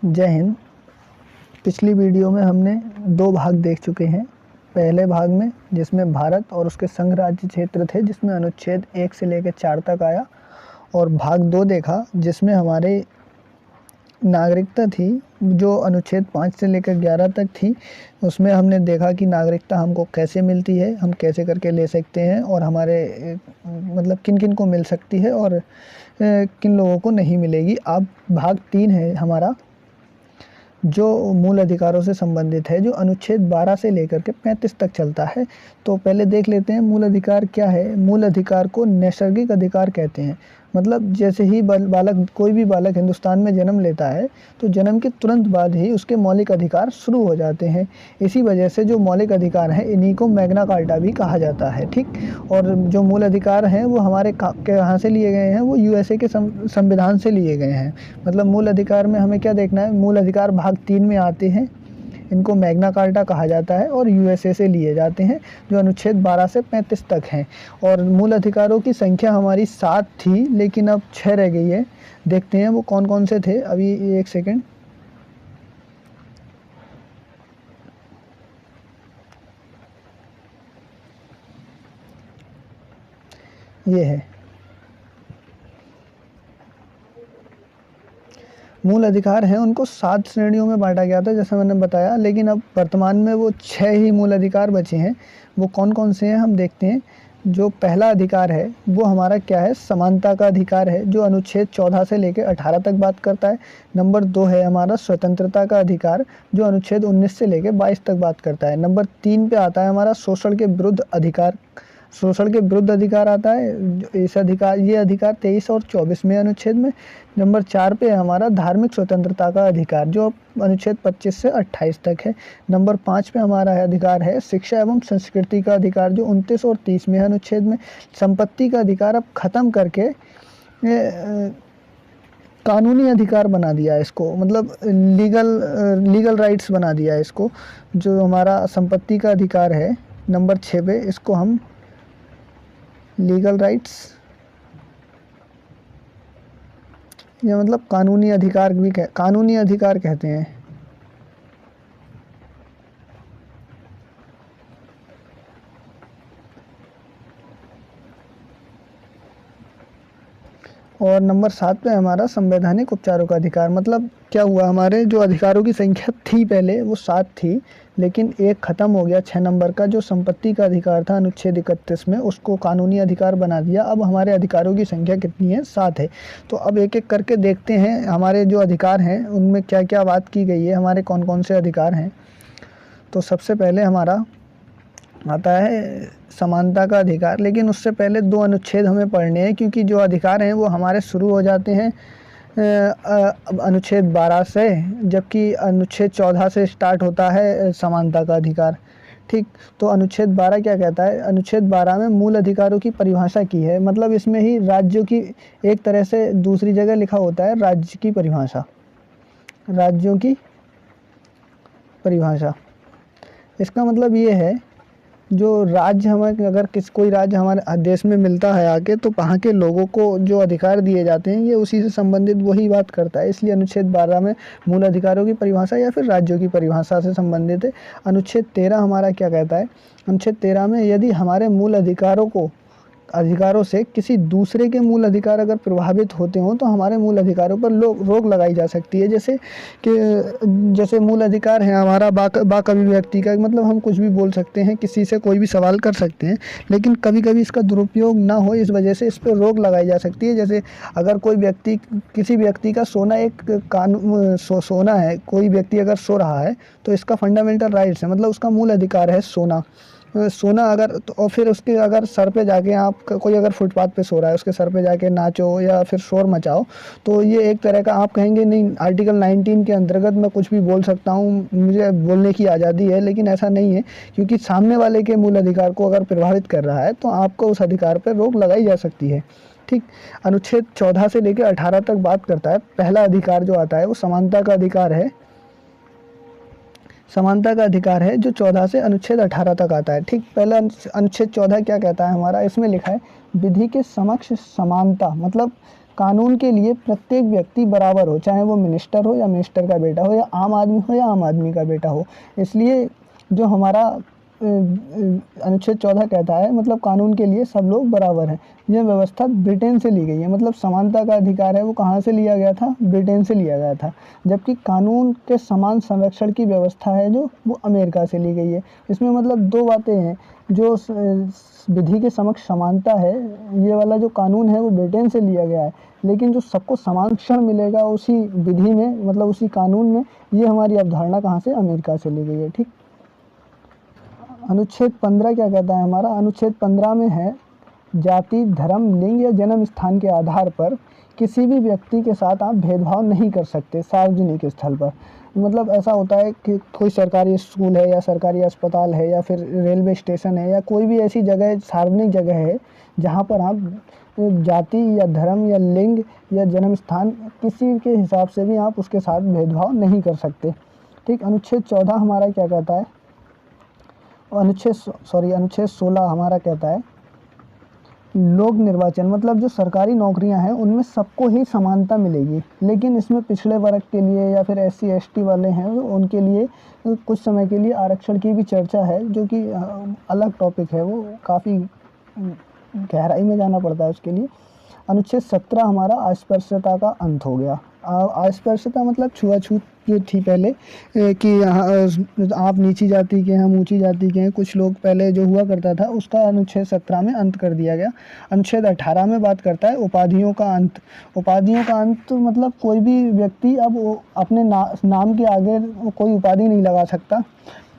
जय हिंद। पिछली वीडियो में हमने 2 भाग देख चुके हैं। पहले भाग में जिसमें भारत और उसके संघ राज्य क्षेत्र थे, जिसमें अनुच्छेद 1 से लेकर 4 तक आया, और भाग 2 देखा जिसमें हमारे नागरिकता थी, जो अनुच्छेद 5 से लेकर 11 तक थी। उसमें हमने देखा कि नागरिकता हमको कैसे मिलती है, हम कैसे करके ले सकते हैं, और हमारे मतलब किन किन को मिल सकती है और किन लोगों को नहीं मिलेगी। अब भाग 3 है हमारा, जो मूल अधिकारों से संबंधित है, जो अनुच्छेद 12 से लेकर के 35 तक चलता है। तो पहले देख लेते हैं मूल अधिकार क्या है। मूल अधिकार को नैसर्गिक अधिकार कहते हैं। मतलब जैसे ही कोई भी बालक हिंदुस्तान में जन्म लेता है, तो जन्म के तुरंत बाद ही उसके मौलिक अधिकार शुरू हो जाते हैं। इसी वजह से जो मौलिक अधिकार हैं, इन्हीं को मैग्ना कार्टा भी कहा जाता है। ठीक, और जो मूल अधिकार हैं वो हमारे कहाँ से लिए गए हैं, वो यूएसए के संविधान से लिए गए हैं। मतलब मूल अधिकार में हमें क्या देखना है, मूल अधिकार भाग 3 में आते हैं। इनको मैग्ना कार्टा कहा जाता है और यूएसए से लिए जाते हैं, जो अनुच्छेद 12 से 35 तक हैं। और मूल अधिकारों की संख्या हमारी 7 थी, लेकिन अब 6 रह गई है। देखते हैं वो कौन कौन से थे। अभी एक सेकेंड, ये है मूल अधिकार हैं। उनको 7 श्रेणियों में बांटा गया था, जैसा मैंने बताया, लेकिन अब वर्तमान में वो 6 ही मूल अधिकार बचे हैं। वो कौन कौन से हैं हम देखते हैं। जो पहला अधिकार है वो हमारा क्या है, समानता का अधिकार है, जो अनुच्छेद 14 से लेकर 18 तक बात करता है। नंबर 2 है हमारा स्वतंत्रता का अधिकार, जो अनुच्छेद 19 से लेकर 22 तक बात करता है। नंबर 3 पे आता है हमारा शोषण के विरुद्ध अधिकार। शोषण के विरुद्ध अधिकार आता है। इस अधिकार, ये अधिकार 23 और 24 में अनुच्छेद में। नंबर 4 पे हमारा धार्मिक स्वतंत्रता का अधिकार, जो अनुच्छेद 25 से 28 तक है। नंबर 5 पे हमारा अधिकार है शिक्षा एवं संस्कृति का अधिकार, जो 29 और 30 में है अनुच्छेद में। संपत्ति का अधिकार अब खत्म करके कानूनी अधिकार बना दिया इसको, मतलब लीगल राइट्स बना दिया इसको। जो हमारा संपत्ति का अधिकार है नंबर 6 पे, इसको हम लीगल राइट्स या मतलब कानूनी अधिकार कहते हैं। और नंबर 7 पे हमारा संवैधानिक उपचारों का अधिकार। मतलब क्या हुआ, हमारे जो अधिकारों की संख्या थी पहले वो 7 थी, लेकिन एक ख़त्म हो गया 6 नंबर का, जो संपत्ति का अधिकार था अनुच्छेद 31 में, उसको कानूनी अधिकार बना दिया। अब हमारे अधिकारों की संख्या कितनी है, 7 है। तो अब एक एक करके देखते हैं हमारे जो अधिकार हैं उनमें क्या क्या बात की गई है, हमारे कौन कौन से अधिकार हैं। तो सबसे पहले हमारा आता है समानता का अधिकार, लेकिन उससे पहले 2 अनुच्छेद हमें पढ़ने हैं, क्योंकि जो अधिकार हैं वो हमारे शुरू हो जाते हैं अनुच्छेद 12 से, जबकि अनुच्छेद 14 से स्टार्ट होता है समानता का अधिकार। ठीक, तो अनुच्छेद 12 क्या कहता है। अनुच्छेद 12 में मूल अधिकारों की परिभाषा की है। मतलब इसमें ही राज्यों की, एक तरह से दूसरी जगह लिखा होता है राज्य की परिभाषा, राज्यों की परिभाषा। इसका मतलब ये है, जो राज्य हमें, अगर कोई राज्य हमारे देश में मिलता है आके, तो वहाँ के लोगों को जो अधिकार दिए जाते हैं ये उसी से संबंधित वही बात करता है। इसलिए अनुच्छेद 12 में मूल अधिकारों की परिभाषा या फिर राज्यों की परिभाषा से संबंधित है। अनुच्छेद 13 हमारा क्या कहता है। अनुच्छेद 13 में यदि हमारे मूल अधिकारों से किसी दूसरे के मूल अधिकार अगर प्रभावित होते हों, तो हमारे मूल अधिकारों पर रोक लगाई जा सकती है। जैसे मूल अधिकार है हमारा वाक अभिव्यक्ति का, मतलब हम कुछ भी बोल सकते हैं, किसी से कोई भी सवाल कर सकते हैं, लेकिन कभी कभी इसका दुरुपयोग ना हो, इस वजह से इस पर रोक लगाई जा सकती है। जैसे अगर किसी व्यक्ति का सोना एक सोना है, कोई व्यक्ति अगर सो रहा है, तो इसका फंडामेंटल राइट्स है, मतलब उसका मूल अधिकार है सोना अगर, तो और फिर उसके अगर सर पे जाके आप, कोई अगर फुटपाथ पे सो रहा है, उसके सर पे जाके नाचो या फिर शोर मचाओ, तो ये एक तरह का, आप कहेंगे नहीं आर्टिकल 19 के अंतर्गत मैं कुछ भी बोल सकता हूँ, मुझे बोलने की आज़ादी है, लेकिन ऐसा नहीं है, क्योंकि सामने वाले के मूल अधिकार को अगर प्रभावित कर रहा है तो आपको उस अधिकार पर रोक लगाई जा सकती है। ठीक, अनुच्छेद 14 से लेकर 18 तक बात करता है। पहला अधिकार जो आता है वो समानता का अधिकार है। समानता का अधिकार है जो 14 से अनुच्छेद 18 तक आता है। ठीक, पहला अनुच्छेद 14 क्या कहता है हमारा, इसमें लिखा है विधि के समक्ष समानता। मतलब कानून के लिए प्रत्येक व्यक्ति बराबर हो, चाहे वो मिनिस्टर हो या मिनिस्टर का बेटा हो, या आम आदमी हो या आम आदमी का बेटा हो। इसलिए जो हमारा अनुच्छेद 14 कहता है, मतलब कानून के लिए सब लोग बराबर हैं। यह व्यवस्था ब्रिटेन से ली गई है, मतलब समानता का अधिकार है वो कहाँ से लिया गया था? ब्रिटेन से लिया गया था। जबकि कानून के समान संरक्षण की व्यवस्था है जो वो अमेरिका से ली गई है। इसमें मतलब दो बातें हैं, जो विधि के समक्ष समानता है, ये वाला जो कानून है वो ब्रिटेन से लिया गया है, लेकिन जो सबको समान क्षण मिलेगा उसी विधि में, मतलब उसी कानून में, ये हमारी अवधारणा कहाँ से? अमेरिका से ली गई है। ठीक। अनुच्छेद 15 क्या कहता है हमारा? अनुच्छेद 15 में है, जाति, धर्म, लिंग या जन्म स्थान के आधार पर किसी भी व्यक्ति के साथ आप भेदभाव नहीं कर सकते सार्वजनिक स्थल पर। मतलब ऐसा होता है कि कोई सरकारी स्कूल है या सरकारी अस्पताल है या फिर रेलवे स्टेशन है या कोई भी ऐसी जगह, सार्वजनिक जगह है, जहाँ पर आप जाति या धर्म या लिंग या जन्म स्थान किसी के हिसाब से भी आप उसके साथ भेदभाव नहीं कर सकते। ठीक। अनुच्छेद 14 हमारा क्या कहता है? अनुच्छेद 16 हमारा कहता है, लोक निर्वाचन, मतलब जो सरकारी नौकरियां हैं उनमें सबको ही समानता मिलेगी, लेकिन इसमें पिछड़े वर्ग के लिए या फिर SC ST वाले हैं उनके लिए कुछ समय के लिए आरक्षण की भी चर्चा है, जो कि अलग टॉपिक है, वो काफ़ी गहराई में जाना पड़ता है उसके लिए। अनुच्छेद 17 हमारा अस्पृश्यता का अंत हो गया। अस्पृश्यता मतलब छुआछूत जो थी पहले, कि आप नीची जाति के हैं, हम ऊंची जाति के हैं, कुछ लोग पहले जो हुआ करता था, उसका अनुच्छेद 17 में अंत कर दिया गया। अनुच्छेद 18 में बात करता है उपाधियों का अंत। उपाधियों का अंत मतलब कोई भी व्यक्ति अब अपने नाम के आगे कोई उपाधि नहीं लगा सकता।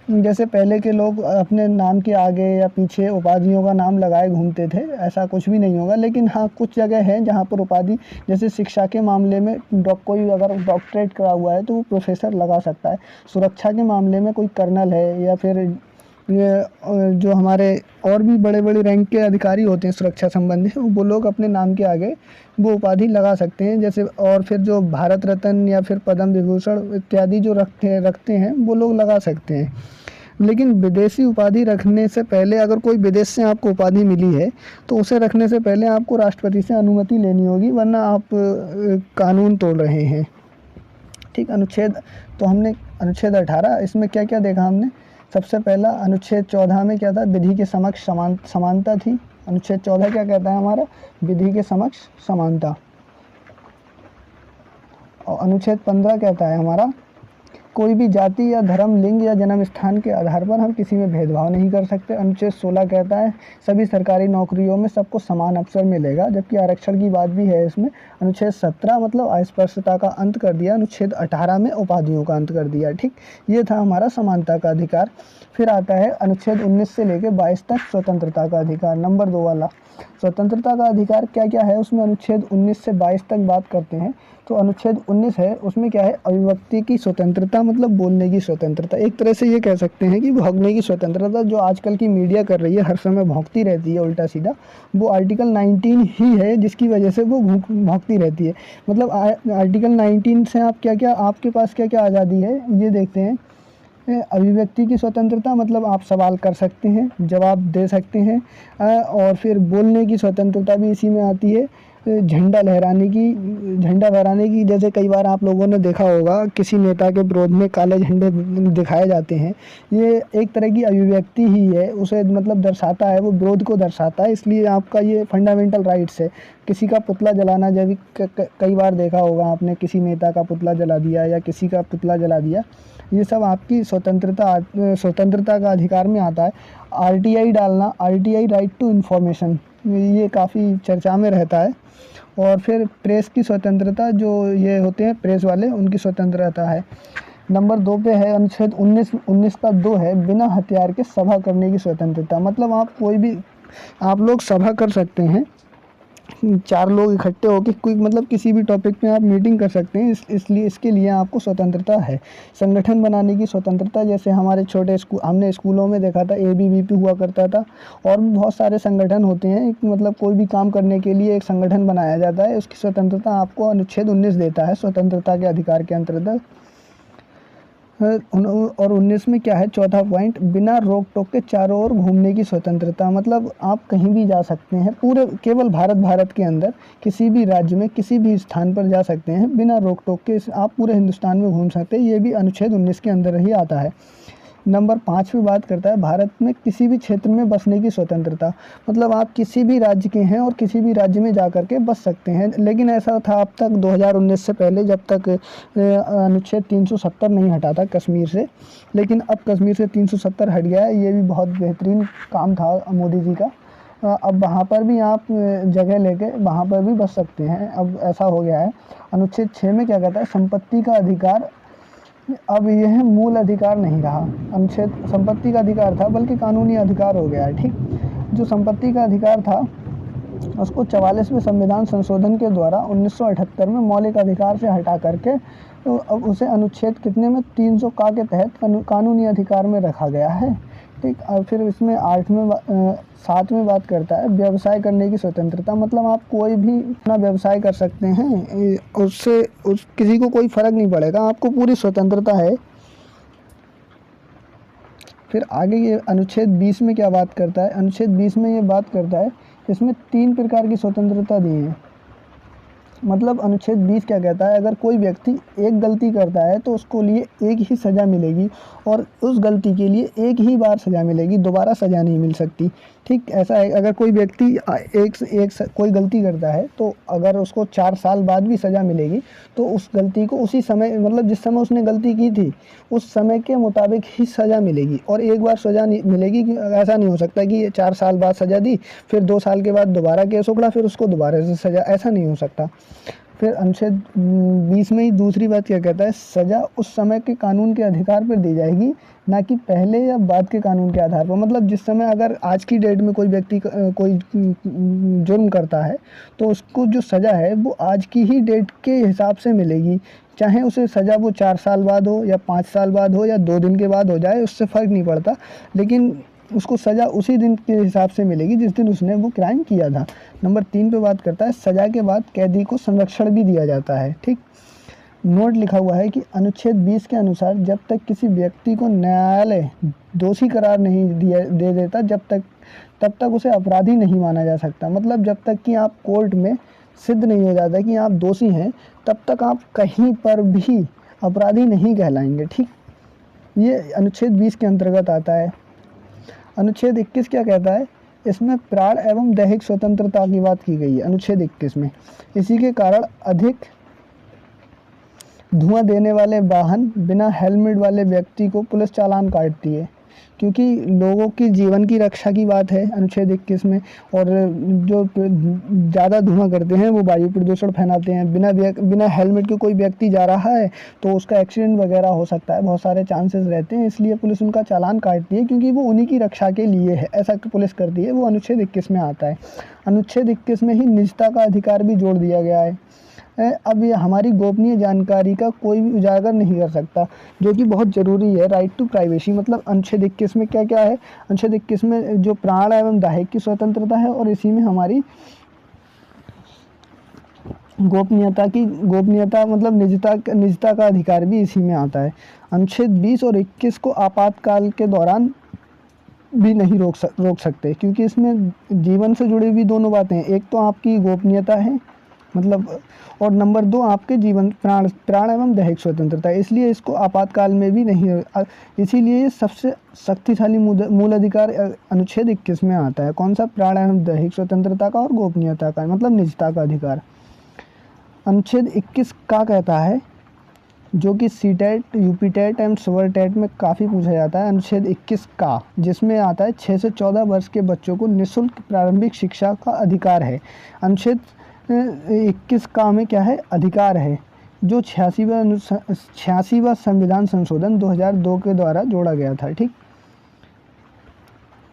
जैसे पहले के लोग अपने नाम के आगे या पीछे उपाधियों का नाम लगाए घूमते थे, ऐसा कुछ भी नहीं होगा। लेकिन हाँ, कुछ जगह है जहाँ पर उपाधि, जैसे शिक्षा के मामले में कोई अगर डॉक्टरेट करा हुआ है तो वो प्रोफेसर लगा सकता है। सुरक्षा के मामले में कोई कर्नल है या फिर ये जो हमारे और भी बड़े बड़े रैंक के अधिकारी होते हैं सुरक्षा संबंधी, वो लोग अपने नाम के आगे वो उपाधि लगा सकते हैं। जैसे और फिर जो भारत रत्न या फिर पद्म विभूषण इत्यादि जो रखते हैं वो लोग लगा सकते हैं। लेकिन विदेशी उपाधि रखने से पहले, अगर कोई विदेश से आपको उपाधि मिली है तो उसे रखने से पहले आपको राष्ट्रपति से अनुमति लेनी होगी, वरना आप कानून तोड़ रहे हैं। ठीक। तो हमने अनुच्छेद 18, इसमें क्या क्या देखा हमने? सबसे पहला अनुच्छेद 14 में क्या था? विधि के समक्ष समानता थी। अनुच्छेद 14 क्या कहता है हमारा? विधि के समक्ष समानता। और अनुच्छेद 15 कहता है हमारा, कोई भी जाति या धर्म, लिंग या जन्म स्थान के आधार पर हम किसी में भेदभाव नहीं कर सकते। अनुच्छेद 16 कहता है, सभी सरकारी नौकरियों में सबको समान अवसर मिलेगा, जबकि आरक्षण की बात भी है इसमें। अनुच्छेद 17 मतलब अस्पृश्यता का अंत कर दिया। अनुच्छेद 18 में उपाधियों का अंत कर दिया। ठीक। ये था हमारा समानता का अधिकार। फिर आता है अनुच्छेद 19 से लेकर 22 तक स्वतंत्रता का अधिकार, नंबर 2 वाला। स्वतंत्रता का अधिकार क्या क्या है उसमें? अनुच्छेद 19 से 22 तक बात करते हैं। तो अनुच्छेद 19 है, उसमें क्या है? अभिव्यक्ति की स्वतंत्रता, मतलब बोलने की स्वतंत्रता। एक तरह से ये कह सकते हैं कि भौंकने की स्वतंत्रता, जो आजकल की मीडिया कर रही है, हर समय भौंकती रहती है उल्टा सीधा, वो आर्टिकल 19 ही है जिसकी वजह से वो भौंकती रहती है। मतलब आर्टिकल 19 से आप क्या क्या, आपके पास क्या क्या आज़ादी है ये देखते हैं। अभिव्यक्ति की स्वतंत्रता मतलब आप सवाल कर सकते हैं, जवाब दे सकते हैं, और फिर बोलने की स्वतंत्रता भी इसी में आती है। झंडा फहराने की, जैसे कई बार आप लोगों ने देखा होगा किसी नेता के विरोध में काले झंडे दिखाए जाते हैं, ये एक तरह की अभिव्यक्ति ही है, उसे मतलब दर्शाता है, वो विरोध को दर्शाता है, इसलिए आपका ये फंडामेंटल राइट्स है। किसी का पुतला जलाना, जब कई बार देखा होगा आपने, किसी नेता का पुतला जला दिया या किसी का पुतला जला दिया, ये सब आपकी स्वतंत्रता का अधिकार में आता है। RTI डालना, RTI राइट टू इन्फॉर्मेशन, ये काफ़ी चर्चा में रहता है। और फिर प्रेस की स्वतंत्रता, जो ये होते हैं प्रेस वाले, उनकी स्वतंत्रता है। नंबर 2 पे है अनुच्छेद 19 का 2 है, बिना हथियार के सभा करने की स्वतंत्रता। मतलब आप लोग सभा कर सकते हैं, 4 लोग इकट्ठे होकर कोई मतलब किसी भी टॉपिक पे आप मीटिंग कर सकते हैं, इसलिए इसके लिए आपको स्वतंत्रता है। संगठन बनाने की स्वतंत्रता, जैसे हमारे छोटे हमने स्कूलों में देखा था, ABVP हुआ करता था, और भी बहुत सारे संगठन होते हैं। मतलब कोई भी काम करने के लिए एक संगठन बनाया जाता है, उसकी स्वतंत्रता आपको अनुच्छेद 19 देता है स्वतंत्रता के अधिकार के अंतर्गत। और 19 में क्या है, चौथा पॉइंट, बिना रोक टोक के चारों ओर घूमने की स्वतंत्रता। मतलब आप कहीं भी जा सकते हैं, पूरे केवल भारत के अंदर किसी भी राज्य में किसी भी स्थान पर जा सकते हैं बिना रोक टोक के। आप पूरे हिंदुस्तान में घूम सकते हैं, ये भी अनुच्छेद 19 के अंदर ही आता है। नंबर 5 पे बात करता है भारत में किसी भी क्षेत्र में बसने की स्वतंत्रता। मतलब आप किसी भी राज्य के हैं और किसी भी राज्य में जा कर के बस सकते हैं। लेकिन ऐसा था अब तक 2019 से पहले, जब तक अनुच्छेद 370 नहीं हटा था कश्मीर से। लेकिन अब कश्मीर से 370 हट गया है, ये भी बहुत बेहतरीन काम था मोदी जी का। अब वहाँ पर भी आप जगह लेके वहाँ पर भी बस सकते हैं, अब ऐसा हो गया है। अनुच्छेद 6 में क्या कहता है, संपत्ति का अधिकार। अब यह मूल अधिकार नहीं रहा, अनुच्छेद संपत्ति का अधिकार था बल्कि कानूनी अधिकार हो गया है। ठीक, जो संपत्ति का अधिकार था उसको 44वें संविधान संशोधन के द्वारा 1978 में मौलिक अधिकार से हटा करके तो अब उसे अनुच्छेद कितने में, 300 का के तहत कानूनी अधिकार में रखा गया है। ठीक, और फिर इसमें 7 में बात करता है व्यवसाय करने की स्वतंत्रता। मतलब आप कोई भी अपना व्यवसाय कर सकते हैं, उससे किसी को कोई फ़र्क नहीं पड़ेगा, आपको पूरी स्वतंत्रता है। फिर आगे ये अनुच्छेद 20 में क्या बात करता है, अनुच्छेद 20 में ये बात करता है, इसमें 3 प्रकार की स्वतंत्रता दी है। मतलब अनुच्छेद 20 क्या कहता है, अगर कोई व्यक्ति एक गलती करता है तो उसको लिए एक ही सज़ा मिलेगी और उस गलती के लिए एक ही बार सज़ा मिलेगी, दोबारा सज़ा नहीं मिल सकती। ठीक, ऐसा है। अगर कोई व्यक्ति कोई गलती करता है तो अगर उसको 4 साल बाद भी सज़ा मिलेगी तो उस गलती को उसी समय, मतलब जिस समय उसने गलती की थी उस समय के मुताबिक ही सज़ा मिलेगी और एक बार सज़ा नहीं मिलेगी। ऐसा नहीं हो सकता कि 4 साल बाद सज़ा दी, फिर 2 साल के बाद दोबारा केस उखड़ा, फिर उसको दोबारा से सज़ा, ऐसा नहीं हो सकता। फिर अनुच्छेद 20 में ही दूसरी बात क्या कहता है, सज़ा उस समय के कानून के अधिकार पर दी जाएगी, ना कि पहले या बाद के कानून के आधार पर। मतलब जिस समय, अगर आज की डेट में कोई व्यक्ति कोई जुर्म करता है तो उसको जो सज़ा है वो आज की ही डेट के हिसाब से मिलेगी, चाहे उसे सज़ा वो 4 साल बाद हो या 5 साल बाद हो या 2 दिन के बाद हो जाए, उससे फ़र्क नहीं पड़ता। लेकिन उसको सज़ा उसी दिन के हिसाब से मिलेगी जिस दिन उसने वो क्राइम किया था। नंबर 3 पे बात करता है सज़ा के बाद कैदी को संरक्षण भी दिया जाता है। ठीक, नोट लिखा हुआ है कि अनुच्छेद 20 के अनुसार जब तक किसी व्यक्ति को न्यायालय दोषी करार नहीं दे देता तब तक उसे अपराधी नहीं माना जा सकता। मतलब जब तक कि आप कोर्ट में सिद्ध नहीं हो जाता कि आप दोषी हैं, तब तक आप कहीं पर भी अपराधी नहीं कहलाएंगे। ठीक, ये अनुच्छेद 20 के अंतर्गत आता है। अनुच्छेद 21 क्या कहता है, इसमें प्राण एवं दैहिक स्वतंत्रता की बात की गई है अनुच्छेद 21 में। इसी के कारण अधिक धुआं देने वाले वाहन बिना हेलमेट वाले व्यक्ति को पुलिस चालान काटती है, क्योंकि लोगों की जीवन की रक्षा की बात है अनुच्छेद 21 में। और जो ज़्यादा धुआं करते हैं वो वायु प्रदूषण फैलाते हैं। बिना हेलमेट के कोई व्यक्ति जा रहा है तो उसका एक्सीडेंट वगैरह हो सकता है, बहुत सारे चांसेस रहते हैं। इसलिए पुलिस उनका चालान काटती है, क्योंकि वो उन्हीं की रक्षा के लिए है, ऐसा पुलिस करती है। वो अनुच्छेद 21 में आता है। अनुच्छेद 21 में ही निजता का अधिकार भी जोड़ दिया गया है। अब ये हमारी गोपनीय जानकारी का कोई भी उजागर नहीं कर सकता, जो कि बहुत ज़रूरी है। Right to privacy. मतलब अनुच्छेद 21 में क्या क्या है, अनुच्छेद 21 में जो प्राण एवं दैहिक की स्वतंत्रता है, और इसी में हमारी गोपनीयता मतलब निजता का अधिकार भी इसी में आता है। अनुच्छेद 20 और 21 को आपातकाल के दौरान भी नहीं रोक सकते, क्योंकि इसमें जीवन से जुड़ी हुई दोनों बातें हैं। एक तो आपकी गोपनीयता है, मतलब, और नंबर 2 आपके जीवन प्राण एवं दैहिक स्वतंत्रता है। इसलिए इसको आपातकाल में भी नहीं, इसीलिए ये सबसे शक्तिशाली मूल अधिकार अनुच्छेद 21 में आता है। कौन सा, प्राण एवं दैहिक स्वतंत्रता का और गोपनीयता का, मतलब निजता का अधिकार। अनुच्छेद 21 का कहता है, जो कि सीटेट, यूपीटेट एवं सुपरटेट में काफ़ी पूछा जाता है। अनुच्छेद 21 का, जिसमें आता है 6 से 14 वर्ष के बच्चों को निःशुल्क प्रारंभिक शिक्षा का अधिकार है। अनुच्छेद 21 का में क्या है, अधिकार है, जो 86वां संविधान संशोधन 2002 के द्वारा जोड़ा गया था। ठीक,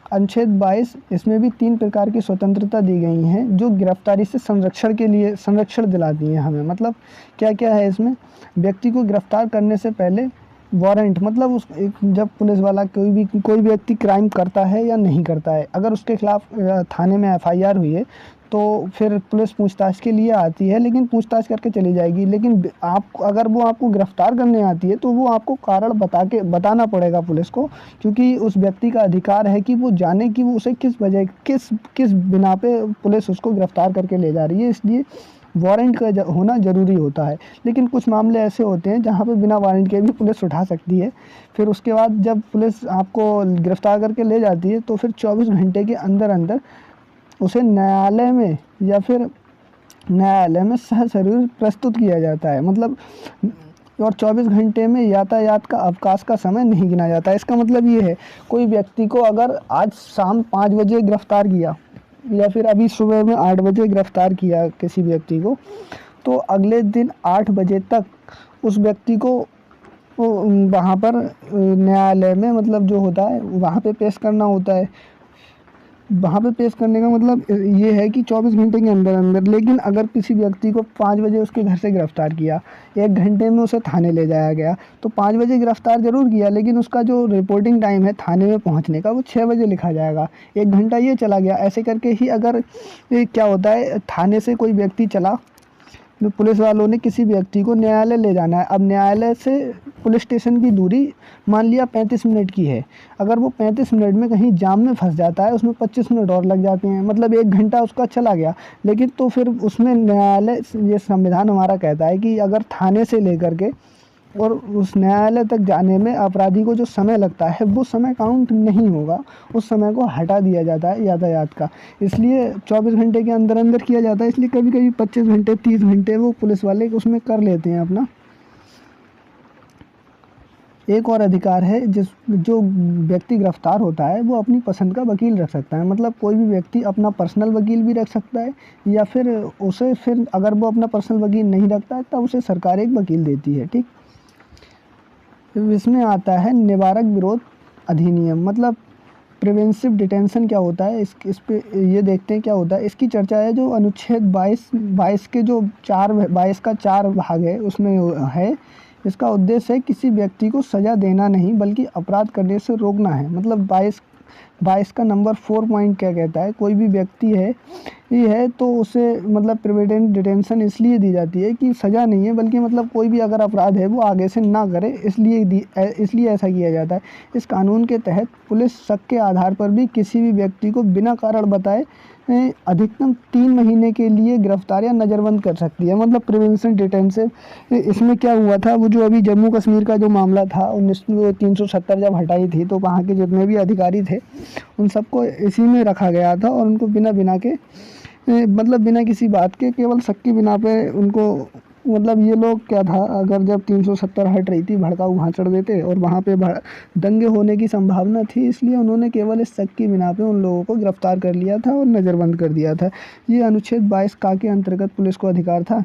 अनुच्छेद 22, इसमें भी 3 प्रकार की स्वतंत्रता दी गई हैं, जो गिरफ्तारी से संरक्षण दिलाती हैं हमें। मतलब क्या क्या है इसमें, व्यक्ति को गिरफ्तार करने से पहले वारंट मतलब जब पुलिस वाला कोई व्यक्ति क्राइम करता है या नहीं करता है, अगर उसके खिलाफ थाने में एफआईआर हुई है तो फिर पुलिस पूछताछ के लिए आती है, लेकिन पूछताछ करके चली जाएगी। लेकिन आप अगर वो आपको गिरफ्तार करने आती है तो वो आपको कारण बताना पड़ेगा पुलिस को, क्योंकि उस व्यक्ति का अधिकार है कि वो जाने कि वो उसे किस वजह किस बिना पे पुलिस उसको गिरफ्तार करके ले जा रही है, इसलिए वारंट का होना ज़रूरी होता है। लेकिन कुछ मामले ऐसे होते हैं जहाँ पे बिना वारंट के भी पुलिस उठा सकती है। फिर उसके बाद जब पुलिस आपको गिरफ्तार करके ले जाती है तो फिर 24 घंटे के अंदर अंदर उसे न्यायालय में सशरीर प्रस्तुत किया जाता है। मतलब और 24 घंटे में यातायात का अवकाश का समय नहीं गिना जाता है। इसका मतलब ये है, कोई व्यक्ति को अगर आज शाम 5 बजे गिरफ्तार किया या फिर अभी सुबह में 8 बजे गिरफ्तार किया किसी व्यक्ति को, तो अगले दिन 8 बजे तक उस व्यक्ति को वहाँ पर न्यायालय में मतलब जो होता है वहाँ पे पेश करना होता है। वहाँ पे पेश करने का मतलब ये है कि 24 घंटे के अंदर अंदर। लेकिन अगर किसी व्यक्ति को 5 बजे उसके घर से गिरफ्तार किया, 1 घंटे में उसे थाने ले जाया गया, तो 5 बजे गिरफ्तार ज़रूर किया, लेकिन उसका जो रिपोर्टिंग टाइम है थाने में पहुँचने का वो 6 बजे लिखा जाएगा। 1 घंटा ये चला गया। ऐसे करके ही अगर क्या होता है, थाने से कोई व्यक्ति चला, तो पुलिस वालों ने किसी व्यक्ति को न्यायालय ले जाना है। अब न्यायालय से पुलिस स्टेशन की दूरी मान लिया 35 मिनट की है। अगर वो 35 मिनट में कहीं जाम में फंस जाता है, उसमें 25 मिनट और लग जाते हैं, मतलब 1 घंटा उसका चला गया। लेकिन तो फिर उसमें न्यायालय, ये संविधान हमारा कहता है कि अगर थाने से लेकर के और उस न्यायालय तक जाने में अपराधी को जो समय लगता है वो समय काउंट नहीं होगा, उस समय को हटा दिया जाता है यातायात का। इसलिए 24 घंटे के अंदर अंदर किया जाता है। इसलिए कभी कभी 25 घंटे 30 घंटे वो पुलिस वाले उसमें कर लेते हैं अपना। एक और अधिकार है, जो व्यक्ति गिरफ्तार होता है वो अपनी पसंद का वकील रख सकता है। मतलब कोई भी व्यक्ति अपना पर्सनल वकील भी रख सकता है, या फिर उसे फिर अगर वो अपना पर्सनल वकील नहीं रखता है तब उसे सरकार एक वकील देती है। ठीक, इसमें आता है निवारक विरोध अधिनियम। मतलब प्रिवेंटिव डिटेंशन क्या होता है, इस पे ये देखते हैं क्या होता है। इसकी चर्चा है जो अनुच्छेद 22 के जो 22 का 4 भाग है उसमें है। इसका उद्देश्य है किसी व्यक्ति को सज़ा देना नहीं बल्कि अपराध करने से रोकना है। मतलब 22 का नंबर 4 पॉइंट क्या कहता है, कोई भी व्यक्ति है ये है तो उसे मतलब प्रिवेंटिव डिटेंशन इसलिए दी जाती है कि सज़ा नहीं है, बल्कि मतलब कोई भी अगर अपराध है वो आगे से ना करे, इसलिए ऐसा किया जाता है। इस कानून के तहत पुलिस शक के आधार पर भी किसी भी व्यक्ति को बिना कारण बताए अधिकतम 3 महीने के लिए गिरफ्तार या नज़रबंद कर सकती है। मतलब प्रिवेंशन डिटेंशन। इसमें क्या हुआ था, वो जो अभी जम्मू कश्मीर का जो मामला था 370 जब हटाई थी, तो वहाँ के जितने भी अधिकारी थे उन सबको इसी में रखा गया था, और उनको बिना किसी बात के केवल शक की बिना पे उनको, मतलब ये लोग क्या था, अगर जब 370 हट रही थी भड़काऊ भाषण देते और वहाँ पे दंगे होने की संभावना थी, इसलिए उन्होंने केवल इस शक की बिना पे उन लोगों को गिरफ्तार कर लिया था और नज़रबंद कर दिया था। ये अनुच्छेद 22 का के अंतर्गत पुलिस को अधिकार था।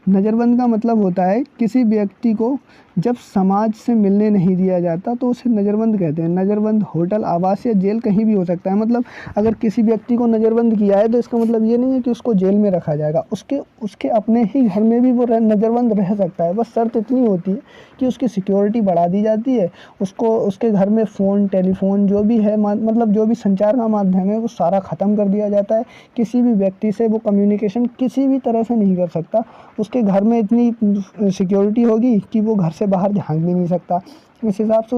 नज़रबंद का मतलब होता है किसी व्यक्ति को जब समाज से मिलने नहीं दिया जाता तो उसे नज़रबंद कहते हैं। नज़रबंद होटल, आवास या जेल कहीं भी हो सकता है। मतलब अगर किसी व्यक्ति को नज़रबंद किया है तो इसका मतलब ये नहीं है कि उसको जेल में रखा जाएगा, उसके अपने ही घर में भी वो नज़रबंद रह सकता है। बस शर्त इतनी होती है कि उसकी सिक्योरिटी बढ़ा दी जाती है, उसको उसके घर में फ़ोन, टेलीफोन जो भी है, मतलब जो भी संचार का माध्यम है वो सारा ख़त्म कर दिया जाता है। किसी भी व्यक्ति से वो कम्युनिकेशन किसी भी तरह से नहीं कर सकता। उसके घर में इतनी सिक्योरिटी होगी कि वो घर से बाहर झांक भी नहीं सकता। इस हिसाब से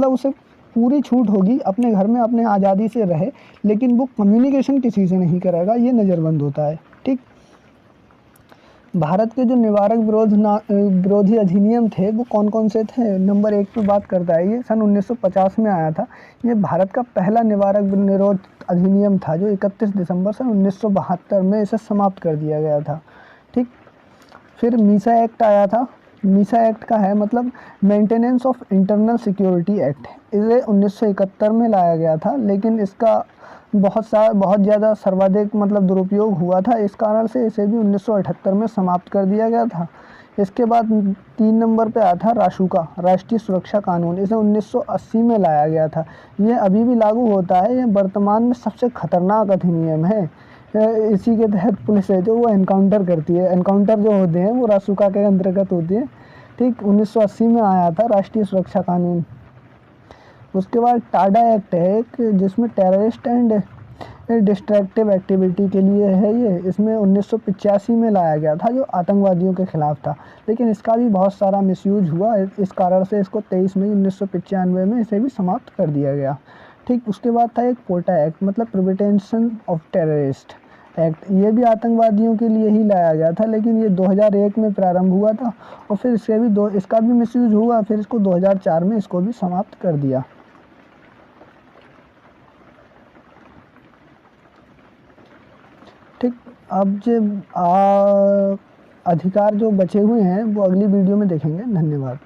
उसे पूरी छूट होगी अपने घर में अपने आज़ादी से रहे, लेकिन वो कम्युनिकेशन किसी से नहीं करेगा। ये नज़रबंद होता है। ठीक, भारत के जो निवारक विरोधी अधिनियम थे वो कौन कौन से थे। नंबर 1 पे बात करता है, ये सन 1950 में आया था। ये भारत का पहला निवारक निरोध अधिनियम था जो 31 दिसंबर सन 1972 में इसे समाप्त कर दिया गया था। ठीक, फिर मीसा एक्ट आया था। मीसा एक्ट का है मतलब maintenance of internal security act. इसे 1971 में लाया गया था, लेकिन इसका बहुत ज़्यादा सर्वाधिक मतलब दुरुपयोग हुआ था, इस कारण से इसे भी 1978 में समाप्त कर दिया गया था। इसके बाद 3 नंबर पे आया था रासुका, राष्ट्रीय सुरक्षा कानून। इसे 1980 में लाया गया था। ये अभी भी लागू होता है। ये वर्तमान में सबसे खतरनाक अधिनियम है। इसी के तहत पुलिस है जो वो एनकाउंटर करती है। एनकाउंटर जो होते हैं वो रासुका के अंतर्गत होती है। ठीक 1980 में आया था राष्ट्रीय सुरक्षा कानून। उसके बाद टाडा एक्ट है एक, जिसमें टेररिस्ट एंड डिस्ट्रक्टिव एक्टिविटी के लिए है ये। इसमें 1985 में लाया गया था, जो आतंकवादियों के खिलाफ था, लेकिन इसका भी बहुत सारा मिसयूज हुआ। इस कारण से इसको 23 मई 1995 में इसे भी समाप्त कर दिया गया। ठीक उसके बाद था एक पोटा एक्ट, मतलब प्रिवेंशन ऑफ टेररिस्ट एक्ट। ये भी आतंकवादियों के लिए ही लाया गया था, लेकिन ये 2001 में प्रारंभ हुआ था और फिर इसका भी मिसयूज हुआ, फिर इसको 2004 में इसको भी समाप्त कर दिया। ठीक, अब जो अधिकार जो बचे हुए हैं वो अगली वीडियो में देखेंगे। धन्यवाद।